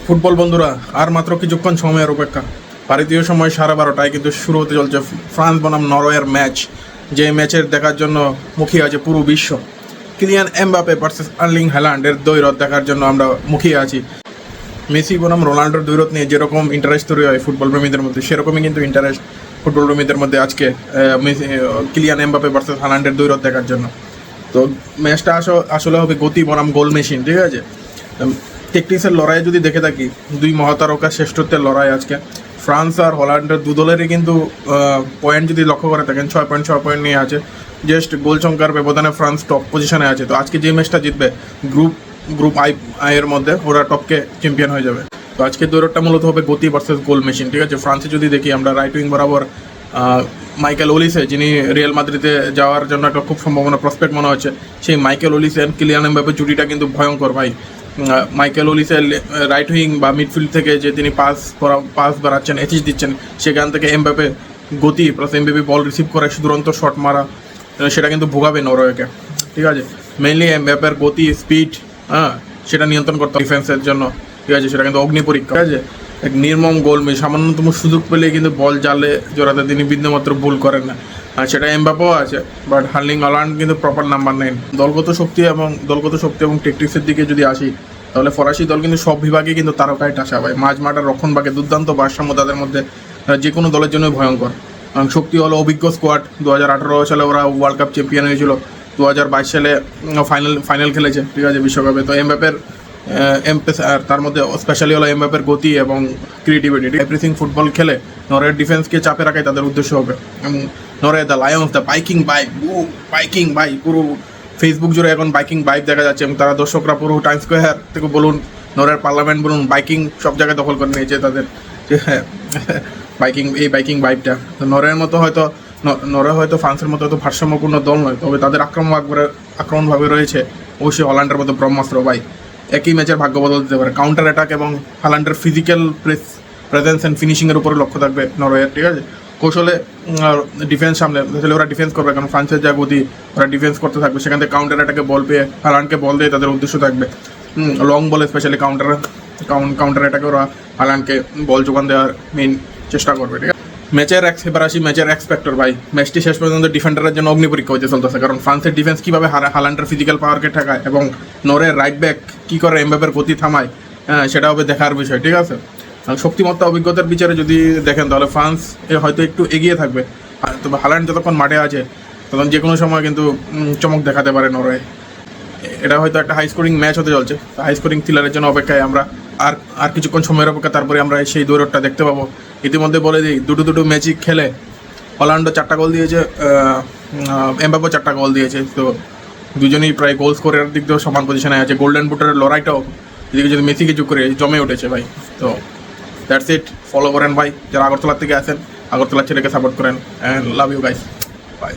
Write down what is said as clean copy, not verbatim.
Football বন্ধুরা, আর মাত্র কিছুক্ষণ সময়ের অপেক্ষা। ভারতীয় সময় 12:30টায় কিন্তু শুরু হতে চলছে ফ্রান্স বনাম নরওয়ের ম্যাচ, যে ম্যাচের দেখার জন্য মুখিয়ে আছে পুরো বিশ্ব। কিলিয়ান এমবাপে ভার্সেস আর্লিং হ্যালান্ডের দ্বৈরথ দেখার জন্য আমরা মুখিয়ে আছি। মেসি বনাম রোনাল্ডোর দ্বৈরথ নিয়ে যেরকম ইন্টারেস্ট তৈরি হয় ফুটবল প্রেমীদের মধ্যে, সেরকমই কিন্তু ইন্টারেস্ট ফুটবল প্রেমীদের মধ্যে আজকে কিলিয়ান এমবাপে ভার্সেস হ্যালান্ডের দ্বৈরথ দেখার জন্য। তো ম্যাচটা আসলে হবে গতি বনাম গোল মেশিন, ঠিক আছে। টেকটিক্সের লড়াই যদি দেখে থাকি, দুই মহাতারকা শ্রেষ্ঠত্বের লড়াই আজকে। ফ্রান্স আর হল্যান্ডের দু দলেরই কিন্তু পয়েন্ট যদি লক্ষ্য করে থাকেন, 6 পয়েন্ট নিয়ে আছে। জাস্ট গোল সংখ্যার ব্যবধানে ফ্রান্স টপ পজিশনে আছে। তো আজকে যে ম্যাচটা জিতবে গ্রুপ আই এর মধ্যে, ওরা টপকে চ্যাম্পিয়ন হয়ে যাবে। তো আজকে দৌড়টা মূলত হবে গতি ভার্সেস গোল মেশিন, ঠিক আছে। ফ্রান্সে যদি দেখি আমরা, রাইট উইং বরাবর মাইকেল ওলিসে, যিনি রিয়াল মাদ্রিদে যাওয়ার জন্য একটা খুব সম্ভাবনা প্রসপেক্ট মনে হচ্ছে, সেই মাইকেল ওলিসে আর কিলিয়ান এমবাপে জুটিটা কিন্তু ভয়ঙ্কর ভাই। মাইকেল ওলিসের রাইট উইং বা মিডফিল্ড থেকে যে তিনি পাস বাড়াচ্ছেন, অ্যাসিস্ট দিচ্ছেন, সেখান থেকে এমবাপে গতি প্লাস এমবাপে বল রিসিভ করে দুরন্ত শট মারা, সেটা কিন্তু ভোগাবে নরওয়েকে, ঠিক আছে। মেইনলি এমবাপের গতি, স্পিড, সেটা নিয়ন্ত্রণ করতে ডিফেন্সের জন্য, ঠিক আছে। সেটা কিন্তু অগ্নি পরীক্ষা, ঠিক আছে। এক নির্মম গোল সামান্যতম সুযোগ পেলে কিন্তু বল জালে জোড়াতে তিনি বিন্দুমাত্র ভুল করেন না। আর সেটা এমবাপেও আছে, বাট আর্লিং হল্যান্ড কিন্তু প্রপার নাম্বার 9। দলগত শক্তি এবং টেকটিক্সের দিকে যদি আসি, তাহলে ফরাসি দল কিন্তু সব বিভাগে কিন্তু তারকায় টাসা ভাই। মাঝ মাঠ আর রক্ষণ ভাগে দুর্দান্ত ভারসাম্য তাদের মধ্যে, যে কোনো দলের জন্যই ভয়ঙ্কর। শক্তি হলো অভিজ্ঞ স্কোয়াড। 2018 সালে ওরা ওয়ার্ল্ড কাপ চ্যাম্পিয়ন হয়েছিল, 2022 সালে ফাইনাল খেলেছে, ঠিক আছে, বিশ্বকাপে। তো এমবাপের আর তার মধ্যে স্পেশালি হলো এমবাপের গতি এবং ক্রিয়েটিভিটি। এভরিথিং ফুটবল খেলে নরওয়ের ডিফেন্সকে চাপে রাখাই তাদের উদ্দেশ্য হবে। এবং Norway the Lions, the biking bike, পুরো ফেসবুক জুড়ে এখন বাইকিং বাইক দেখা যাচ্ছে। এবং তারা দর্শকরা পুরো টাইম স্কোয়ার থেকে বলুন, নরওয়ের পার্লামেন্ট বলুন, বাইকিং সব জায়গায় দখল করে নিয়েছে তাদের বাইকিং বাইকটা। তো নরওয়ে হয়তো ফ্রান্সের মতো হয়তো ভারসাম্যপূর্ণ দল নয়, তবে তাদের আক্রমণভাবে রয়েছে অবশ্যই হল্যান্ডের মতো ব্রহ্মাস্ত্র ভাই। একই ম্যাচের ভাগ্য বদল দিতে পারে। কাউন্টার অ্যাটাক এবং হল্যান্ডের ফিজিক্যাল প্রেজেন্স অ্যান্ড ফিনিশিংয়ের উপরে লক্ষ্য থাকবে নরওয়ের, ঠিক আছে। কৌশলে ডিফেন্স সামলে তাহলে ওরা ডিফেন্স করবে, কারণ ফ্রান্সের যা গতি, ওরা ডিফেন্স করতে থাকবে। সেখান থেকে কাউন্টার অ্যাটাকে বল পেয়ে হল্যান্ডকে বল দিয়ে তাদের উদ্দেশ্য থাকবে লং বলে, স্পেশালি কাউন্টার অ্যাটাকে ওরা হল্যান্ডকে বল যোগান দেওয়ার মেইন চেষ্টা করবে, ঠিক আছে। ম্যাচের এক্সপেক্টর ভাই, ম্যাচটি শেষ পর্যন্ত ডিফেন্ডারের জন্য অগ্নি পরীক্ষা হতে চলতেছে। কারণ ফ্রান্সের ডিফেন্স কীভাবে হল্যান্ডের ফিজিক্যাল পাওয়ারকে ঠেকায় এবং নরওয়ের রাইট ব্যাক কী করে এমবাপের গতি থামায়, সেটা হবে দেখার বিষয়, ঠিক আছে। শক্তিমত্তা অভিজ্ঞতার বিচারে যদি দেখেন, তাহলে ফ্রান্স হয়তো একটু এগিয়ে থাকবে। তবে হল্যান্ড যতক্ষণ মাঠে আছে, তখন যে কোনো সময় কিন্তু চমক দেখাতে পারে নরওয়ে। এটা হয়তো একটা হাই স্কোরিং ম্যাচ হতে চলছে। হাই স্কোরিং থ্রিলারের জন্য অপেক্ষায় আমরা। আর কিছুক্ষণ সময়ের অপেক্ষা, তারপরে আমরা সেই দৌড়টা দেখতে পাবো। ইতিমধ্যে বলে দিই, দুটো ম্যাচই খেলে হল্যান্ডও 4টা গোল দিয়েছে, এমবাপেও 4টা গোল দিয়েছে। তো দুজনেই প্রায় গোল স্কোরের দিক দিয়েও সমান পজিশনে আছে। গোল্ডেন বুটের লড়াইটাও এদিকে যদি মেসিকে যোগ করে জমে উঠেছে ভাই। তো দ্যাটস ইট। ফলো করেন ভাই, যারা আগরতলা থেকে আসেন, আগরতলা ছেলেকে সাপোর্ট করেন। And love you guys, by.